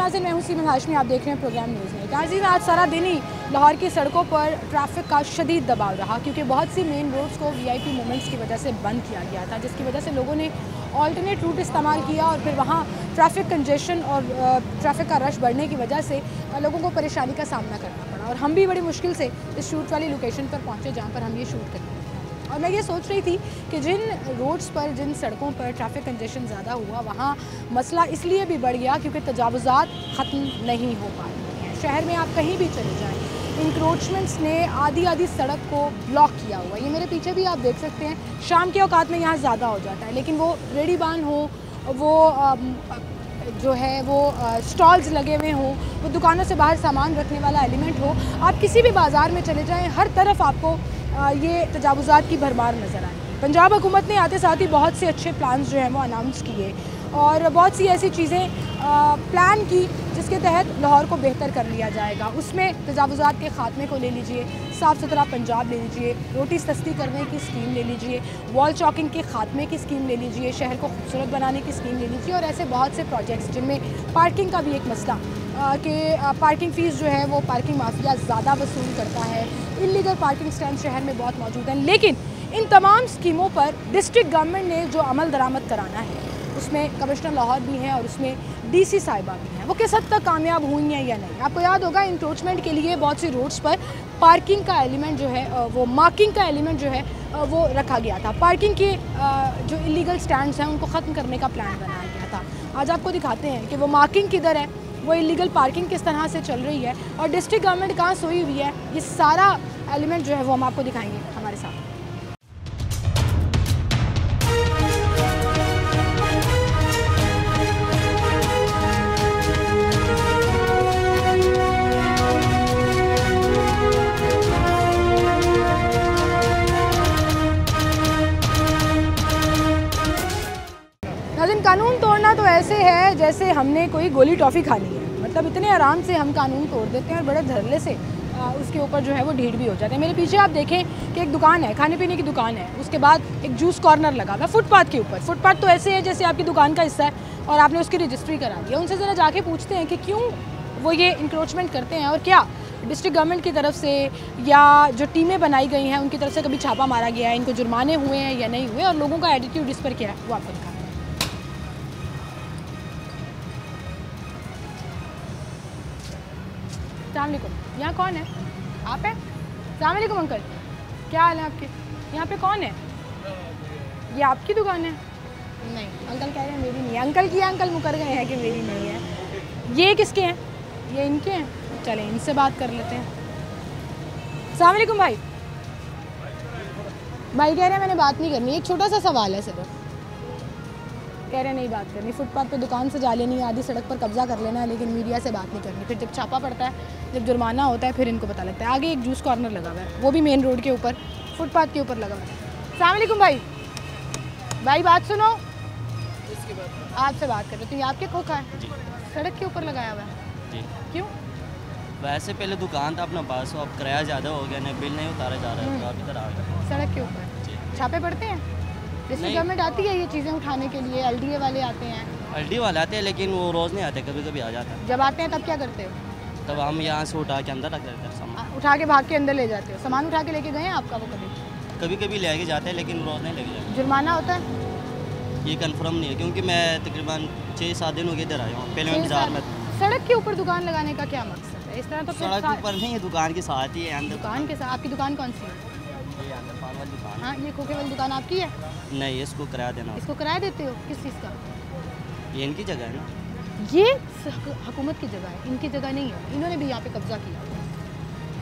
नाज़रीन, मैं हूं सीमा हाशमी, आप देख रहे हैं प्रोग्राम न्यूज़ में। नाज़रीन, आज सारा दिन ही लाहौर की सड़कों पर ट्रैफिक का शदीद दबाव रहा क्योंकि बहुत सी मेन रोड्स को वीआईपी मूवमेंट्स की वजह से बंद किया गया था, जिसकी वजह से लोगों ने ऑल्टरनेट रूट इस्तेमाल किया और फिर वहाँ ट्रैफिक कंजेशन और ट्रैफिक का रश बढ़ने की वजह से लोगों को परेशानी का सामना करना पड़ा। और हम भी बड़ी मुश्किल से इस शूट वाली लोकेशन पर पहुँचे जहाँ पर हम ये शूट करते हैं। और मैं ये सोच रही थी कि जिन रोड्स पर, जिन सड़कों पर ट्रैफिक कंजेशन ज़्यादा हुआ, वहाँ मसला इसलिए भी बढ़ गया क्योंकि तजावुज़ात ख़त्म नहीं हो पा रहे हैं। शहर में आप कहीं भी चले जाएं, इंक्रोचमेंट्स ने आधी शड़क को ब्लॉक किया हुआ है। ये मेरे पीछे भी आप देख सकते हैं। शाम के औकात में यहाँ ज़्यादा हो जाता है, लेकिन वो रेडी बान हो, वो जो है वो स्टॉल्स लगे हुए हों, वो दुकानों से बाहर सामान रखने वाला एलिमेंट हो, आप किसी भी बाज़ार में चले जाएँ, हर तरफ आपको ये तजावुज़ात की भरमार नज़र आएगी। पंजाब हुकूमत ने आते साथ ही बहुत से अच्छे प्लान्स जो हैं वो अनाउंस किए और बहुत सी ऐसी चीज़ें प्लान की जिसके तहत लाहौर को बेहतर कर लिया जाएगा। उसमें तजावुज़ात के ख़ात्मे को ले लीजिए, साफ़ सुथरा पंजाब ले लीजिए, रोटी सस्ती करने की स्कीम ले लीजिए, वॉल चॉकिंग के ख़ात्मे की स्कीम ले लीजिए, शहर को खूबसूरत बनाने की स्कीम ले लीजिए और ऐसे बहुत से प्रोजेक्ट्स जिनमें पार्किंग का भी एक मसला कि पार्किंग फ़ीस जो है वो पार्किंग माफिया ज़्यादा वसूल करता है। इल्लीगल पार्किंग स्टैंड शहर में बहुत मौजूद हैं, लेकिन इन तमाम स्कीमों पर डिस्ट्रिक्ट गवर्नमेंट ने जो अमल दरामद कराना है उसमें कमिश्नर लाहौर भी हैं और उसमें डीसी साहिबा भी हैं। वो किस हद तक कामयाब हुई हैं या नहीं, आपको याद होगा इंक्रोचमेंट के लिए बहुत सी रोड्स पर पार्किंग का एलिमेंट जो है वो मार्किंग का एलिमेंट जो है वो रखा गया था। पार्किंग के जो इलीगल स्टैंड्स हैं उनको ख़त्म करने का प्लान बनाया गया था। आज आपको दिखाते हैं कि वो मार्किंग किधर है, वो इलीगल पार्किंग किस तरह से चल रही है और डिस्ट्रिक्ट गवर्नमेंट कहाँ सोई हुई है। ये सारा एलिमेंट जो है वो हम आपको दिखाएंगे हमारे साथ। नाज़रीन, कानून तोड़ना तो ऐसे है जैसे हमने कोई गोली टॉफ़ी खा ली है। मतलब इतने आराम से हम कानून तोड़ देते हैं और बड़े धड़ल्ले से उसके ऊपर जो है वो ढीठ भी हो जाते हैं। मेरे पीछे आप देखें कि एक दुकान है, खाने पीने की दुकान है, उसके बाद एक जूस कॉर्नर लगा हुआ है फुटपाथ के ऊपर। फुटपाथ तो ऐसे है जैसे आपकी दुकान का हिस्सा है और आपने उसकी रजिस्ट्री करा दी है। उनसे ज़रा जाके पूछते हैं कि क्यों वो ये इंक्रोचमेंट करते हैं और क्या डिस्ट्रिक्ट गवर्नमेंट की तरफ से या जो टीमें बनाई गई हैं उनकी तरफ से कभी छापा मारा गया है, इनको जुर्माने हुए हैं या नहीं हुए और लोगों का एटीट्यूड इस पर क्या है वो आपको दिखाते हैं। अस्सलामुअलैकुम, यहाँ कौन है? आप हैं? अस्सलामुअलैकुम अंकल, क्या हाल है आपके? यहाँ पे कौन है? ये आपकी दुकान है? नहीं, अंकल कह रहे हैं मेरी नहीं है। अंकल की, अंकल मुकर गए हैं कि मेरी नहीं है। ये किसके हैं? ये इनके हैं। चलें इनसे बात कर लेते हैं। अस्सलामुअलैकुम भाई। भाई कह रहे हैं मैंने बात नहीं करनी, एक छोटा सा सवाल है सिर्फ। कह रहे नहीं बात करनी, फुटपाथ पे दुकान सजा लेनी है, आधी सड़क पर कब्जा कर लेना है, लेकिन मीडिया से बात नहीं करनी। फिर जब छापा पड़ता है, जब जुर्माना होता है, फिर इनको पता लगता है। आगे एक जूस कॉर्नर लगा हुआ है, वो भी मेन रोड के ऊपर, फुटपाथ के ऊपर लगा हुआ है। अस्सलाम वालेकुम भाई। भाई बात सुनो, आपसे बात कर रहे हो। तो ये आपके खोखा है, सड़क के ऊपर लगाया हुआ है जी? क्यों? वैसे पहले दुकान था अपना पास, अब किराया ज़्यादा हो गया, बिल नहीं उतारा जा रहा है, तो आप इधर आ गए। सड़क के ऊपर छापे पड़ते हैं? डिस्ट्रिक्ट गवर्नमेंट आती है ये चीज़ें उठाने के लिए? एलडीए वाले आते हैं? एलडी वाले आते हैं लेकिन वो रोज़ नहीं आते, कभी कभी आ जाते हैं। जब आते हैं तब क्या करते हो? तब हम यहाँ से उठा के अंदर रख देते हैं सामान। उठा के भाग के अंदर ले जाते हो? सामान उठा के लेके गए हैं आपका वो कभी? कभी कभी ले के जाते हैं लेकिन रोज़ नहीं लेके जाते। जुर्माना होता है? ये कंफर्म नहीं है क्योंकि मैं तकरीबन 6-7 दिन हो गए इधर आया हूँ। पहले मैं बाज़ार में। सड़क के ऊपर दुकान लगाने का क्या मकसद है? इस तरह तो सड़क के ऊपर नहीं है, दुकान के साथ ही है। दुकान के साथ? आपकी दुकान कौन सी है? ये अंदर पान वाली दुकान। हाँ, ये खोखे वाली दुकान आपकी है? नहीं, इसको किराया देना। इसको किराया देते हो? किस चीज़ का? ये इनकी जगह है ना। ये हुकूमत की जगह है, इनकी जगह नहीं है। इन्होंने भी यहाँ पे कब्जा किया।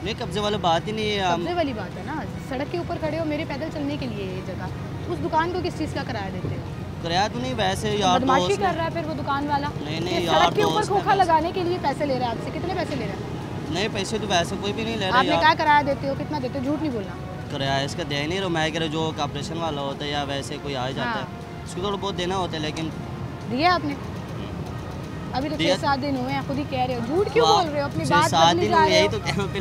नहीं, कब्जे वाली बात ही नहीं है। कब्जे वाली बात है ना, सड़क के ऊपर खड़े हो, मेरे पैदल चलने के लिए ये जगह। उस दुकान को किस चीज़ का किराया देते हो? किराया तो नहीं, वैसे यार बदमाशी कर रहा है फिर वो दुकान वाला। नहीं सड़क के ऊपर खोखा लगाने के लिए पैसे ले रहा है आपसे। कितने पैसे ले रहा है? नहीं, पैसे तो वैसे कोई भी नहीं ले रहा। आपने क्या किराया देते हो? कितना देते हो? झूठ नहीं बोलना। किराया इसका दे नहीं रहा मैं, कह रहा जो कॉर्पोरेशन वाला होता है या वैसे कोई आ जाता है उसको थोड़ा बहुत देना होता है। लेकिन दिया आपने? अभी तो 6-7 दिन हुए हैं, खुद ही कह रहे हो। झूठ क्यों बोल रहे हो? अपनी बात बदलनी जा रही हो।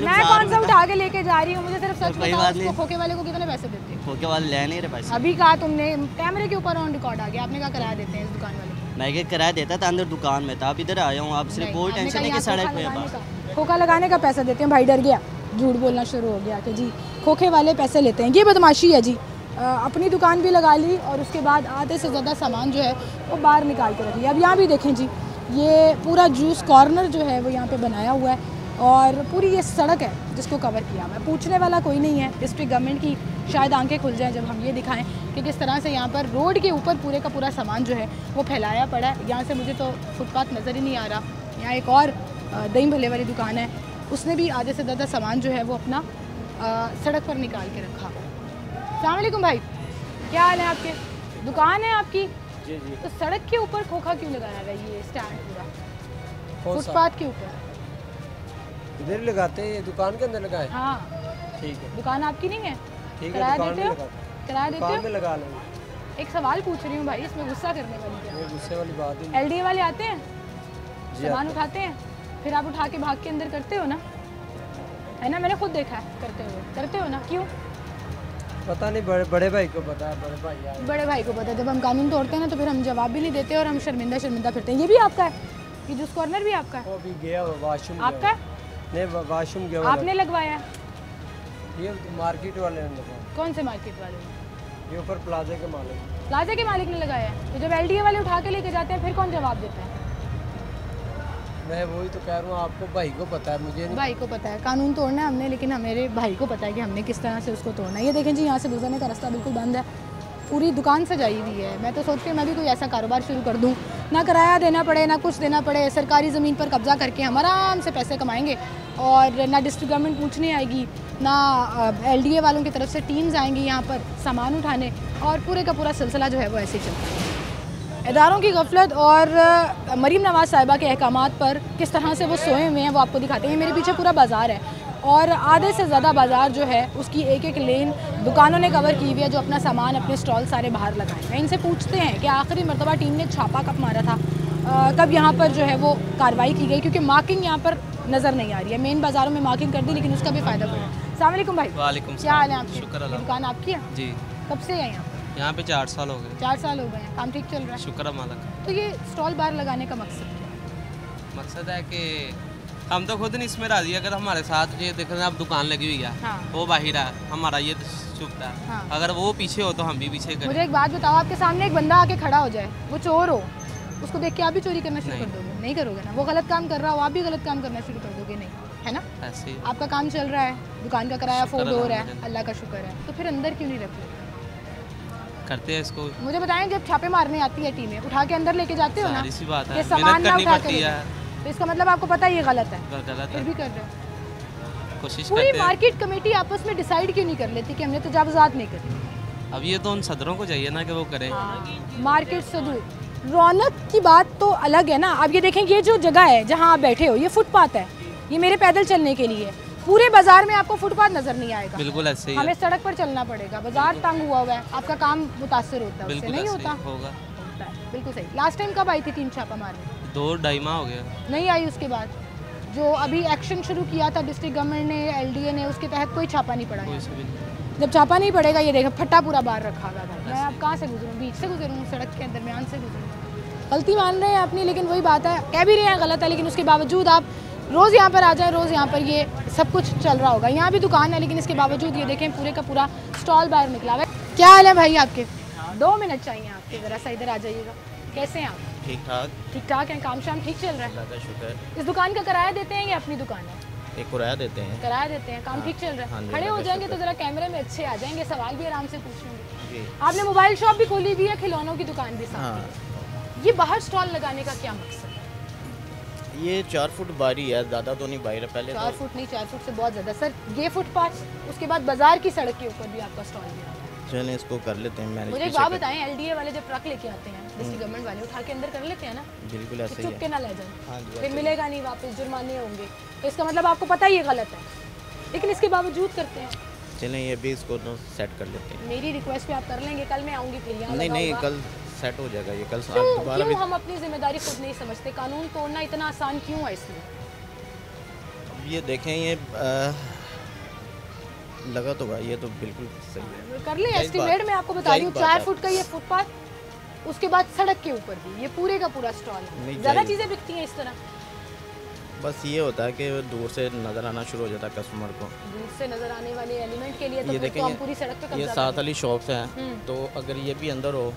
मैं कौन सा उठा के लेके जा रही हूँ? मुझे सिर्फ सच बताओ, खोखे वाले को कितने पैसे देते हो? खोखे वाले ले नहीं रहे पैसे। अभी कहा तुमने, कैमरे के ऊपर ऑन रिकॉर्ड आ गया, आपने कहा किराया देते हैं इस दुकान वाले। मैं क्या किराया देता था, अंदर दुकान में था, आप इधर आया हूँ, आप सिर्फ कोई टेंशन नहीं कि सड़क पे है। खोखा लगाने का पैसा देते हैं, भाई डर गया, झूठ बोलना शुरू हो गया कि जी खोखे वाले पैसे लेते हैं। ये बदमाशी है जी। अपनी दुकान भी लगा ली और उसके बाद आधे से ज़्यादा सामान जो है वो बाहर निकाल के रख लिया। अब यहाँ भी देखें जी, ये पूरा जूस कॉर्नर जो है वो यहाँ पे बनाया हुआ है और पूरी ये सड़क है जिसको कवर किया हुआ है। पूछने वाला कोई नहीं है। डिस्ट्रिक्ट गवर्नमेंट की शायद आंखें खुल जाएं जब हम ये दिखाएं कि किस तरह से यहाँ पर रोड के ऊपर पूरे का पूरा सामान जो है वो फैलाया पड़ा है। यहाँ से मुझे तो फुटपाथ नज़र ही नहीं आ रहा। यहाँ एक और दही भल्ले वाली दुकान है, उसने भी आधे से ज़्यादा सामान जो है वो अपना सड़क पर निकाल के रखा। अस्सलाम वालेकुम भाई, क्या हाल है आपके? दुकान है आपकी? जी जी। तो सड़क के ऊपर खोखा क्यों लगाया हुआ है ये स्टैंड पूरा फुटपाथ के ऊपर? इधर लगाते हैं, ये दुकान के अंदर लगाए। हाँ ठीक है, दुकान आपकी नहीं है? ठीक है, किराया दुकान देते में हो? लगाते हैं। किराया देते दुकान हो? में लगा लेंगे। एक सवाल पूछ रही हूँ भाई, इसमें गुस्सा करने वाली क्या? ये गुस्से वाली बात ही नहीं। एलडीए वाले आते हैं, जी सामान आते उठाते हैं, फिर आप उठा के भाग के अंदर करते हो ना, है ना? मैंने खुद देखा है करते हो ना, क्यों? पता नहीं, बड़े भाई को पता है, बड़े भाई आए। बड़े भाई को पता है। जब हम कानून तोड़ते हैं ना तो फिर हम जवाब भी नहीं देते और हम शर्मिंदा फिरते हैं। ये भी आपका है? ये जूस कॉर्नर भी आपका है? वो भी गया हुआ वॉशरूम। आपका है? नहीं, वॉशरूम गया हुआ। आपने लगवाया है? ये मार्केट वाले ने लगाया। कौन से मार्केट वाले ने? ये ऊपर प्लाजा के मालिक। प्लाजा के मालिक ने लगाया है? तो जब एलडीए वाले उठा के लेके जाते हैं फिर कौन जवाब देता है? मैं वही तो कह रहा हूँ, आपको भाई को पता है, मुझे नहीं। भाई को पता है कानून तोड़ना है हमने, लेकिन हमारे भाई को पता है कि हमने किस तरह से उसको तोड़ना है। ये देखें जी, यहाँ से गुजरने का रास्ता बिल्कुल बंद है, पूरी दुकान सजाई हुई है। मैं तो सोचती हूँ मैं भी कोई ऐसा कारोबार शुरू कर दूँ, ना किराया देना पड़े ना कुछ देना पड़े, सरकारी ज़मीन पर कब्जा करके हम आराम से पैसे कमाएंगे और ना डिस्ट्रिक्ट गवर्नमेंट पूछने आएगी, ना एलडीए वालों की तरफ से टीम्स आएंगी यहाँ पर सामान उठाने, और पूरे का पूरा सिलसिला जो है वो ऐसे ही चलता है। इदारों की गफलत और मरीम नवाज़ साहिबा के अहकामात पर किस तरह से वो सोए हुए हैं वो आपको दिखाते हैं। मेरे पीछे पूरा बाज़ार है और आधे से ज़्यादा बाज़ार जो है उसकी एक एक लेन दुकानों ने कवर की हुई है, जो अपना सामान अपने स्टॉल सारे बाहर लगाए हैं। इनसे पूछते हैं कि आखिरी मरतबा टीम ने छापा कब मारा था, कब यहाँ पर जो है वो कार्रवाई की गई, क्योंकि मार्किंग यहाँ पर नज़र नहीं आ रही है। मेन बाज़ारों में मार्किंग कर दी लेकिन उसका भी फ़ायदा पड़ा। अस्सलाम वालेकुम भाई। वालेकुम क्या हाल है आपके? शुक्र अल्लाह। दुकान आपकी है? जी। कब से है यहाँ पे 4 साल हो गए। 4 साल हो गए हैं। काम ठीक चल रहा है? शुक्र है मालिक। तो ये स्टॉल बार लगाने का मकसद क्या है? मकसद है कि हम तो खुद नहीं इसमें राजी, अगर हमारे साथ ये देख रहे हैं आप दुकान लगी हुई है, हाँ। वो बाहर है, हमारा ये चुपता है, हाँ। अगर वो पीछे हो तो हम भी पीछे करें। मुझे एक बात बताओ, आपके सामने एक बंदा आके खड़ा हो जाए, वो चोर हो, उसको देख के आप भी चोरी करना शुरू कर दोगे? नहीं करोगे ना। वो गलत काम कर रहा हो, आप भी गलत काम करना शुरू कर दोगे? नहीं, है ना? ऐसे ही आपका काम चल रहा है, दुकान का किराया शुक्र अफोर्ड हो रहा है, अल्हम्दुलिल्लाह। अल्लाह का शुक्र है, तो फिर अंदर क्यों नहीं रखते? करते हैं इसको। मुझे बताएं, जब छापे मारने आती है टीमें, उठा के अंदर लेके जाते हो ना, सारी सी बात है, ये सामान मेहनत ना करनी उठा के पड़ती ले है। जाओ। तो इसका मतलब आपको पता है ये गलत है, गलत फिर है, भी कर रहे हो। कोशिश पूरी करते हैं। मार्केट कमेटी आपस में डिसाइड क्यों नहीं कर लेती कि हमने तजावुज़ात नहीं करनी? अब ये तो उन सदरों को चाहिए ना कि वो करें। मार्केट सदूर रौनक की बात तो अलग है ना। अब ये देखें, ये जो जगह है जहाँ आप बैठे हो, ये फुटपाथ है, ये मेरे पैदल चलने के लिए। पूरे बाजार में आपको फुटपाथ नजर नहीं आएगा, बिल्कुल ऐसे ही हमें है, सड़क पर चलना पड़ेगा। बाजार तंग हुआ है, आपका काम मुतासर होता है उससे? बिल्कुल नहीं ऐसे होता? ही होगा। होता है, बिल्कुल सही। लास्ट टाइम कब आई थी टीम छापा मारने? 2-2.5 माह हो गया। नहीं आई। उसके बाद जो अभी एक्शन शुरू किया था डिस्ट्रिक्ट गवर्नमेंट ने, एलडीए ने, उसके तहत कोई छापा नहीं पड़ा कोई है। से भी नहीं। जब छापा नहीं पड़ेगा, ये देखो फट्टा पूरा बाहर रखा हुआ था। मैं अब कहाँ से गुजरूँ? बीच से गुजरूँ, सड़क के दरमियान से गुजरूँ? गलती मान रहे हैं अपनी, लेकिन वही बात है, कह भी रहे हैं गलत है, लेकिन उसके बावजूद आप रोज़ यहाँ पर आ जाए, रोज़ यहाँ पर ये सब कुछ चल रहा होगा। यहाँ भी दुकान है लेकिन इसके बावजूद ये देखें पूरे का पूरा स्टॉल बाहर निकला हुआ है। क्या हाल है भाई आपके? 2 मिनट चाहिए आपके, ज़रा सा इधर आ जाइएगा। कैसे हैं आप? ठीक ठाक, ठीक ठाक हैं, काम शाम ठीक चल रहा है? अल्लाह का शुक्र है। इस दुकान का किराया देते हैं या अपनी दुकान है? एक किराया देते हैं। किराया देते हैं, काम ठीक चल रहा हाँ है? जी, खड़े हो अल्लाह का जाएंगे तो शुक्र। ज़रा कैमरे में अच्छे आ जाएंगे, सवाल भी आराम से पूछ लेंगे। जी आपने मोबाइल शॉप भी खोली हुई है, खिलौनों की दुकान भी साथ हाँ, में। ये बाहर स्टॉल लगाने का क्या मकसद है? ये 4 फुट बारी है, ज़्यादा तो नहीं बाहर है। पहले 4 फुट नहीं, 4 फुट से बहुत ज़्यादा सर। ये फुटपाथ, उसके बाद बाजार की सड़क के ऊपर भी आपका स्टॉल दिया हुआ है। चलें इसको कर लेते हैं मैनेज। मुझे एक बात बताएं, एलडीए वाले जब ट्रक लेके आते हैं, डिस्ट्रिक्ट गवर्नमेंट वाले उठा के अंदर कर लेते हैं ना, बिल्कुल तो ऐसे ही चुप के है। ना ले जाए, हाँ जी, फिर ऐसे ही। मिलेगा नहीं वापस, जुर्माने होंगे। तो इसका मतलब आपको पता है ये गलत है, लेकिन इसके बावजूद करते हैं। चलें ये भी इसको सेट कर लेते हैं। मेरी रिक्वेस्ट पे आप कर लेंगे? कल मैं आऊँगी फिर यहाँ नहीं लगा नहीं, होगा। कल सेट हो जाएगा ये, कल क्यों दोबारा भी। क्यों हम अपनी जिम्मेदारी खुद नहीं समझते? कानून तोड़ना इतना आसान क्यों है इसमें? ये देखें, ये लगा तो भाई ये तो बिल्कुल सही है। कर ले एस्टिमेट, मैं आपको बता रही हूँ 4 फुट का ये फुटपाथ, उसके बाद सड़क के ऊपर भी ये पूरे का पूरा स्टॉल है। ज़्यादा चीज़ें बिकती हैं इस तरह? बस ये होता है कि दूर से नज़र आना शुरू हो जाता है कस्टमर को। दूर से नज़र आने वाले एलिमेंट के लिए तो ये फिर देखें, तो हम पूरी सड़क पे ये कब्जा साथ करें। वाली शॉप्स हैं, तो अगर ये भी अंदर हो।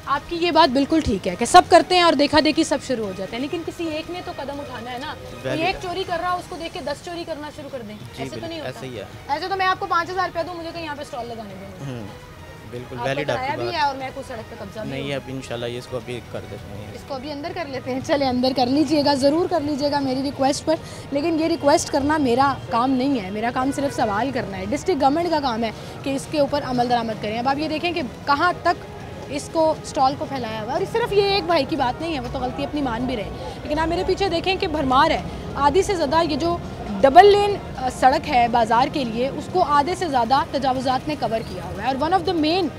आपकी ये बात बिल्कुल ठीक है कि सब करते हैं और देखा देखी सब शुरू हो जाते हैं, लेकिन किसी एक ने तो कदम उठाना है ना। कोई एक चोरी कर रहा है, उसको देख के 10 चोरी करना शुरू कर दें, ऐसे तो नहीं होता। ऐसे ही है। ऐसे तो मैं आपको 5000 रुपया दूँ, मुझे कहीं यहाँ पे स्टॉल लगाने देंगे। बिल्कुल आपको वैलिड कराया आपकी भी बात। है और मैं कुछ सड़क पे कब्जा नहीं अब इंशाल्लाह ये इसको अभी कर देते हैं। इसको अभी अंदर कर लेते हैं। चले अंदर कर लीजिएगा, ज़रूर कर लीजिएगा मेरी रिक्वेस्ट पर, लेकिन ये रिक्वेस्ट करना मेरा काम नहीं है। मेरा काम सिर्फ सवाल करना है। डिस्ट्रिक्ट गवर्नमेंट का काम है कि इसके ऊपर अमल दरामद करें। अब आप ये देखें कि कहाँ तक इसको स्टॉल को फैलाया हुआ है। और सिर्फ ये एक भाई की बात नहीं है, वो तो गलती अपनी मान भी रहे, लेकिन आप मेरे पीछे देखें कि भरमार है। आधी से ज़्यादा ये जो डबल लेन सड़क है बाज़ार के लिए, उसको आधे से ज़्यादा तजावुज़ात ने कवर किया हुआ है। और one of the main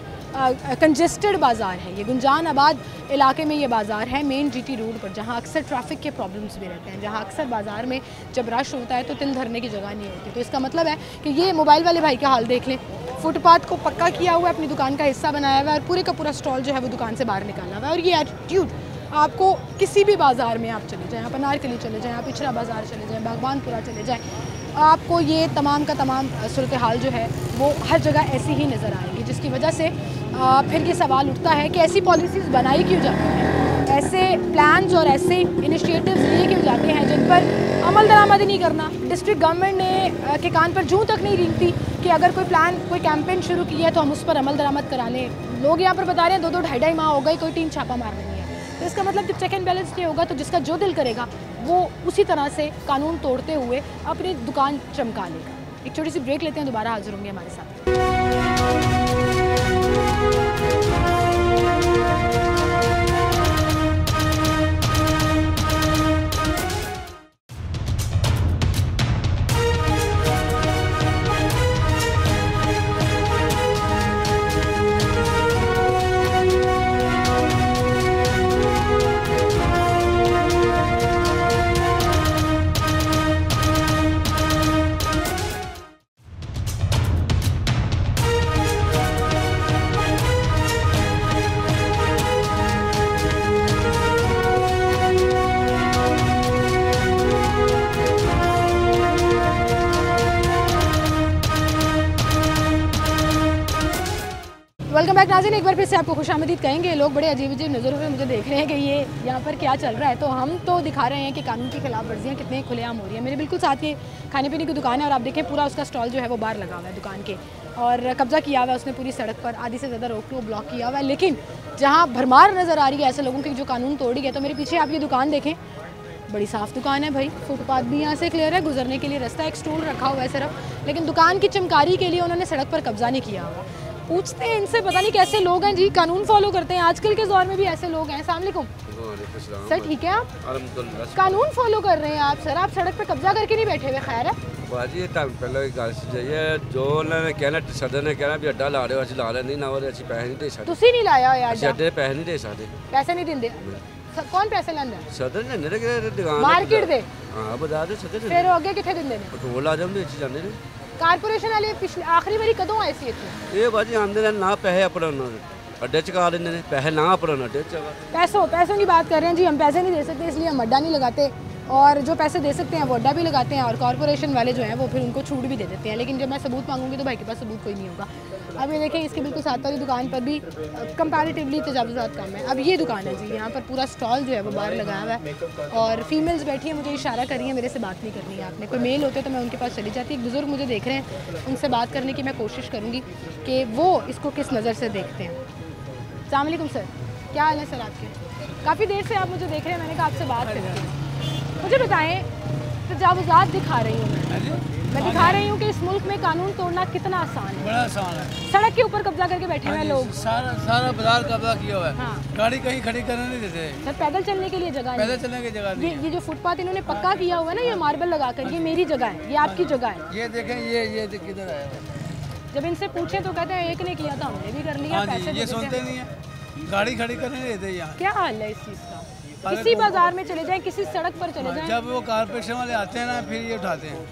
congested बाज़ार है ये, गुंजान आबाद इलाके में ये बाज़ार है, मेन जीटी रोड पर, जहाँ अक्सर ट्रैफिक के प्रॉब्लम्स भी रहते हैं, जहाँ अक्सर बाज़ार में जब रश होता है तो तिल धरने की जगह नहीं होती। तो इसका मतलब है कि ये मोबाइल वाले भाई का हाल देख लें, फुटपाथ को पक्का किया हुआ है, अपनी दुकान का हिस्सा बनाया हुआ है और पूरे का पूरा स्टॉल जो है वो दुकान से बाहर निकाला हुआ है। और ये एटीट्यूड आपको किसी भी बाज़ार में आप चले जाएँ, आप अनारकली चले जाएँ, आप इचरा बाज़ार चले जाएँ, बागबानपुरा चले जाएँ, आपको ये तमाम का तमाम सूरत हाल जो है वो हर जगह ऐसी ही नज़र आएगी, जिसकी वजह से फिर ये सवाल उठता है कि ऐसी पॉलिसीज़ बनाई क्यों जाती हैं, ऐसे प्लान्स और ऐसे इनिशिएटिव्स लिए क्यों जाते हैं जिन पर अमल दरामद नहीं करना। डिस्ट्रिक्ट गवर्नमेंट ने के कान पर जूं तक नहीं रेंगती कि अगर कोई प्लान, कोई कैंपेन शुरू किया है तो हम उस पर अमल दरामद करा लें। लोग यहाँ पर बता रहे हैं 2-2 ढाई-ढाई माह हो गए, कोई टीम छापा मार नहीं है। तो इसका मतलब जब चेक एंड बैलेंस नहीं होगा तो जिसका जो दिल करेगा वो उसी तरह से कानून तोड़ते हुए अपनी दुकान चमका लेगा। एक छोटी सी ब्रेक लेते हैं, दोबारा हाजिर होंगे हमारे साथ। वेलकम बैक नाज़रीन, एक बार फिर से आपको खुशामदीद कहेंगे। लोग बड़े अजीब अजीब नज़रों से मुझे देख रहे हैं कि ये यहाँ पर क्या चल रहा है, तो हम तो दिखा रहे हैं कि कानून की खिलाफ वर्जियाँ कितने खुलेआम हो रही है। मेरे बिल्कुल साथ ये खाने पीने की दुकान है और आप देखें पूरा उसका स्टॉल जो है वो बाहर लगा हुआ है दुकान के, और कब्जा किया हुआ है उसने पूरी सड़क पर, आधी से ज़्यादा रोक ब्लॉक किया हुआ है। लेकिन जहाँ भरमार नज़र आ रही है ऐसे लोगों की जो कानून तोड़ी है, तो मेरे पीछे आप ये दुकान देखें, बड़ी साफ़ दुकान है भाई, फुटपाथ भी यहाँ से क्लियर है, गुजरने के लिए रास्ता, एक स्टूल रखा हुआ है सिर्फ, लेकिन दुकान की चमकारी के लिए उन्होंने सड़क पर कब्जा नहीं किया हुआ। पूछते हैं इनसे, पता नहीं कैसे लोग हैं जी, कानून फॉलो करते हैं, आजकल के दौर में भी ऐसे लोग हैं। अस्सलाम वालेकुम सर, ठीक है आप कानून फॉलो कर रहे हैं आप सर, आप सड़क पे कब्जा करके नहीं बैठे हुए, खैर है बाजी ये टाइम पहले की गल जाइए जो उन्होंने कहना सदर ने कहना भी अड्डा ला रहे हो असं ला रहे नहीं ना, और असं पैसे नहीं दे सकते। तुसी नहीं लाया यार, अड्डे पैसे नहीं दे सकते, पैसे नहीं देंगे, कौन पैसे लेंदा? सदर ने दुकान मार्केट दे, हाँ बाजार दे सदर फिर अगे किथे दिंदे ने? टोल आ जाते जाते ने। कारपोरेशन वाले पिछले आखिरी बारी कदों आए सी इत्थे? ये बाजी आंदे ने ना पैसे अपने अड्डे चका लेंगे ने, पैसे ना अपने अड्डे चका। पैसों की बात कर रहे हैं जी, हम पैसे नहीं दे सकते इसलिए हम अड्डा नहीं लगाते, और जो पैसे दे सकते हैं वो अड्डा भी लगाते हैं, और कॉर्पोरेशन वाले जो हैं वो फिर उनको छूट भी दे देते हैं। लेकिन जब मैं सबूत मांगूंगी तो भाई के पास सबूत कोई नहीं होगा। अब ये देखें, इसके बिल्कुल साथ वाली दुकान पर भी कंपैरेटिवली तजावुज़ात कम है। अब ये दुकान है जी, यहाँ पर पूरा स्टॉल जो है वो बाहर लगाया हुआ है और फीमेल्स बैठी हैं, मुझे इशारा कर रही है मेरे से बात नहीं करनी है आपने। कोई मेल होते तो मैं उनके पास चली जाती। एक बुज़ुर्ग मुझे देख रहे हैं, उनसे बात करने की मैं कोशिश करूँगी कि वो इसको किस नज़र से देखते हैं। अस्सलाम वालेकुम सर, क्या हाल है सर आपके? काफ़ी देर से आप मुझे देख रहे हैं, मैंने कहा आपसे बात करती हूँ। मुझे बताएं, तजावुज़ात दिखा रही हूँ मैं दिखा रही हूँ कि इस मुल्क में कानून तोड़ना कितना आसान है। बड़ा आसान है। सड़क के ऊपर कब्जा करके बैठे हुए लोग, सारा बाजार कब्जा किया हुआ है। हाँ। गाड़ी कहीं खड़ी करने नहीं देते, सर पैदल चलने के लिए जगह नहीं। पैदल चलने की जगह नहीं है। ये जो फुटपाथ इन्होंने पक्का किया हुआ है ना, ये मार्बल लगाकर, ये मेरी जगह है, ये आपकी जगह है। ये देखें, ये किधर आया? जब इनसे पूछे तो कहते हैं एक ने किया था हमने भी कर लिया, पैसे ये सुनते नहीं है, गाड़ी खड़ी करने नहीं देते यहाँ। क्या हाल है इस चीज़ का? किसी बाजार में चले जाएं, किसी सड़क पर चले जाएं, जब वो कारपोरेशन वाले आते हैं ना फिर ये उठाते हैं।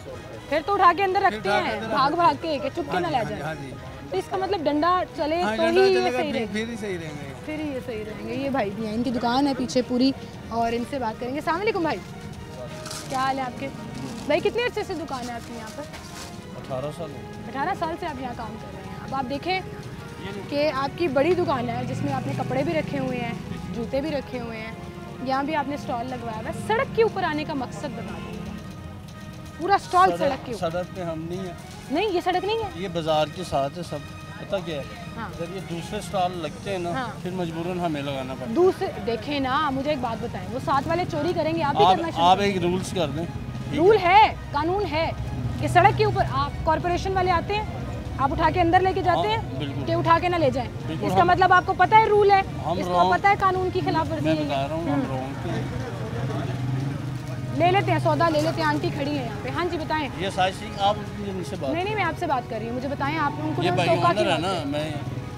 फिर तो उठा के अंदर रखते हैं भाग भाग के चुपके ना ले जाए। हाँ जी, तो इसका मतलब डंडा चले हाँ, तो डंडा ही ये चलेगा, सही रहेगा, फिर ही सही रहेंगे। फिर ही ये सही रहेंगे। ये भाई भी हैं, इनकी दुकान है पीछे पूरी, और इनसे बात करेंगे। अस्सलाम वालेकुम भाई, क्या हाल है आपके? भाई कितने अर्से से दुकान है आपकी यहाँ पर? 18 साल। 18 साल से आप यहाँ काम कर रहे हैं। अब आप देखें कि आपकी बड़ी दुकान है जिसमें आपने कपड़े भी रखे हुए हैं, जूते भी रखे हुए हैं, यहाँ भी आपने स्टॉल लगवाया हुआ है। सड़क के ऊपर आने का मकसद बता दीजिए। पूरा स्टॉल सड़क के ऊपर? सड़क पे हम नहीं है, नहीं, ये सड़क नहीं है, ये बाजार के साथ है सब। पता क्या है, हाँ। जब ये दूसरे स्टॉल लगते हैं ना, हाँ। फिर मजबूरन हमें लगाना पड़ता दूसरे देखें ना, मुझे एक बात बताएं, वो साथ वाले चोरी करेंगे, आप भी है। करना आप शुरू एक रूल्स कर दें। करें। रूल है, कानून है कि सड़क के ऊपर आप कॉर्पोरेशन वाले आते हैं, आप उठा के अंदर लेके जाते हाँ, हैं बिल्कुल। कि उठा के ना ले जाएं। बिल्कुल, इसका मतलब आपको पता है रूल है, हम इसका wrong- पता है कानून की खिलाफ वर्जी मैं है बता ये। रहा हूँ हम रॉन्ग थे। ले लेते हैं सौदा, ले लेते हैं। आंटी खड़ी है यहाँ पे। हाँ जी बताएं। ये साइसिंग आप इनसे बात, नहीं, मैं आपसे बात कर रही हूँ, मुझे बताएं आप उनको ये ना भाई टोका ऑनर क्यों है ना, करते हैं? मैं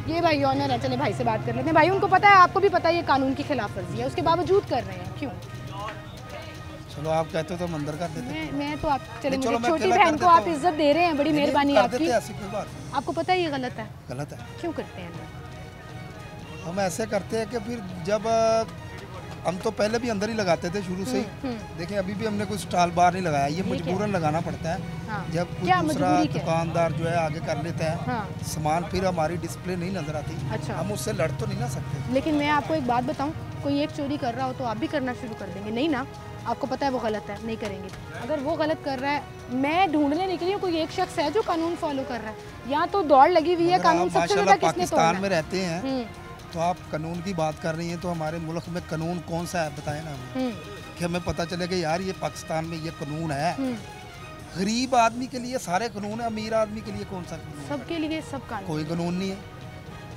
ये भाई ऑनर है, चले भाई से बात कर लेते हैं। भाई उनको पता है, आपको भी पता है ये कानून की खिलाफ वर्जी है, उसके बावजूद कर रहे हैं, क्यों? चलो आप कहते हो तो हम अंदर कर देते मैं तो आप चले, नहीं, चलो, मुझे मैं छोटी अकेला बहन कर को आप देता हूँ। इज्जत दे रहे हैं, बड़ी मेहरबानी कर आपकी। देते हैं, ऐसी कोई बात नहीं। आपको पता है ये गलत है, गलत है। क्यों करते हैं? हम ऐसे करते हैं कि फिर जब हम तो पहले भी अंदर ही लगाते थे शुरू से ही। देखें अभी भी हमने कोई स्टॉल बार नहीं लगाया, ये मजबूरन लगाना पड़ता है। हाँ। जब कोई क्या दूसरा मजबूरी क्या है? दुकानदार जो है आगे कर लेता है हाँ। सामान, फिर हमारी डिस्प्ले नहीं नजर आती। अच्छा। हम उससे लड़ तो नहीं ना सकते। लेकिन मैं आपको एक बात बताऊं, कोई एक चोरी कर रहा हो तो आप भी करना शुरू कर देंगे? नहीं ना, आपको पता है वो गलत है, नहीं करेंगे। अगर वो गलत कर रहा है, मैं ढूंढने निकली हूँ कोई एक शख्स है जो कानून फॉलो कर रहा है। यहाँ तो दौड़ लगी हुई है, अगर कानून आप सबसे माशाल्लाह ज्यादा किसने तोड़ना पाकिस्तान में है? रहते हैं तो आप कानून की बात कर रही हैं, तो हमारे मुल्क में कानून कौन सा है बताएं ना हमें, कि हमें पता चले कि यार ये पाकिस्तान में ये कानून है। गरीब आदमी के लिए सारे कानून है, अमीर आदमी के लिए कौन सा कानून है? सबके लिए सब कानून। कोई कानून नहीं है।